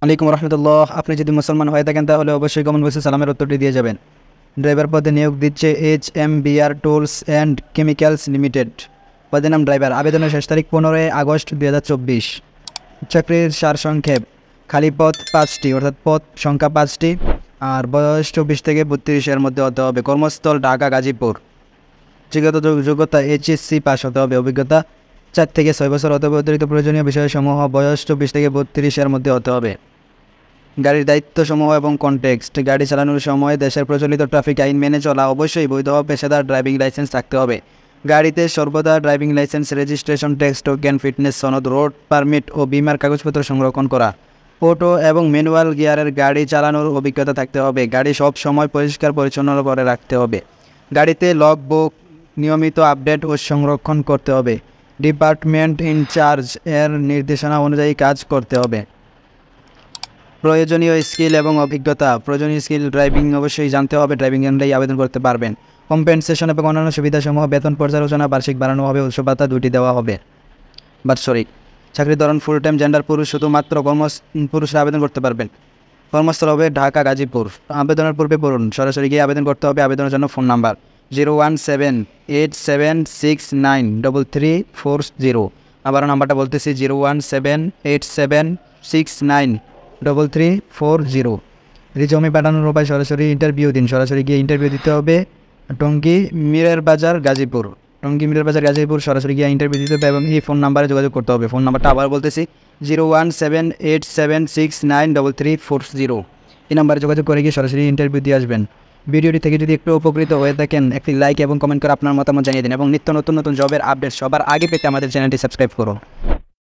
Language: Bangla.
আলাইকুম রহমতুল্লাহ। আপনি যদি মুসলমান হয়ে থাকেন তাহলে অবশ্যই কমেন্ট বক্সে সালামের উত্তরটি দিয়ে যাবেন। ড্রাইভার পদে নিয়োগ দিচ্ছে HMBR tools and chemicals limited. পদের নাম ড্রাইভার। আবেদনের শেষ তারিখ 15 আগস্ট 2024। চাকরির সারসংক্ষেপ: খালি পদ 5টি, অর্থাৎ পদ সংখ্যা 5টি, আর বয়স 24 থেকে 32-এর মধ্যে হতে হবে। কর্মস্থল ঢাকা, গাজীপুর। যোগ্যতা HSC পাস হতে হবে। অভিজ্ঞতা 4 থেকে 6 বছর হতে হবে। অতিরিক্ত প্রয়োজনীয় বিষয়সমূহ: বয়স 24 থেকে 32-এর মধ্যে হতে হবে। গাড়ির দায়িত্বসমূহ এবং কনটেক্সট: গাড়ি চালানোর সময় দেশের প্রচলিত ট্রাফিক আইন মেনে চলা, অবশ্যই বৈধ পেশাদার ড্রাইভিং লাইসেন্স থাকতে হবে। গাড়িতে সর্বদা driving licence, registration, text token, fitness সনদ, রোড পারমিট ও বিমার কাগজপত্র সংরক্ষণ করা। অটো এবং ম্যানুয়াল গিয়ারের গাড়ি চালানোর অভিজ্ঞতা থাকতে হবে। গাড়ি সব সময় পরিষ্কার পরিচ্ছন্ন করে রাখতে হবে। গাড়িতে লগ বুক নিয়মিত আপডেট ও সংরক্ষণ করতে হবে। ডিপার্টমেন্ট ইনচার্জ এর নির্দেশনা অনুযায়ী কাজ করতে হবে। প্রয়োজনীয় স্কিল এবং অভিজ্ঞতা: প্রয়োজনীয় স্কিল ড্রাইভিং অবশ্যই জানতে হবে। ড্রাইভিং জানলেই আবেদন করতে পারবেন। কম্পেনসেশন এবং অন্যান্য সুবিধাসমূহ: বেতন পর্যালোচনা বার্ষিক বাড়ানো হবে। উৎসব ভাতা 2টি দেওয়া হবে বাৎসরিক। চাকরির ধরন ফুল টাইম। জেন্ডার পুরুষ। শুধুমাত্র পুরুষরা আবেদন করতে পারবেন। কর্মস্থল হবে ঢাকা, গাজীপুর। আবেদনের পূর্বে পড়ুন। সরাসরি গিয়ে আবেদন করতে হবে। আবেদনের জন্য ফোন নাম্বার 01787693340। আবারও নাম্বারটা বলতেছি 01787693340। রিজমে পাঠানোর উপায়: সরাসরি ইন্টারভিউ দিন। সরাসরি গিয়ে ইন্টারভিউ দিতে হবে। টঙ্গী মিরের বাজার, গাজীপুর। টঙ্গী মিরের বাজার, গাজীপুর। সরাসরি গিয়ে ইন্টারভিউ দিতে হবে এবং এই ফোন নাম্বারে যোগাযোগ করতে হবে। ফোন নাম্বারটা আবার বলতেছি 01787693340। এই নাম্বারে যোগাযোগ করে গিয়ে সরাসরি ইন্টারভিউ দিয়ে আসবেন। ভিডিওটি থেকে যদি একটু উপকৃত হয়ে থাকেন, একটি লাইক এবং কমেন্ট করে আপনার মতামত জানিয়ে দিন এবং নিত্য নতুন জবের আপডেট সবার আগে পেতে আমাদের চ্যানেলটি সাবস্ক্রাইব করুন।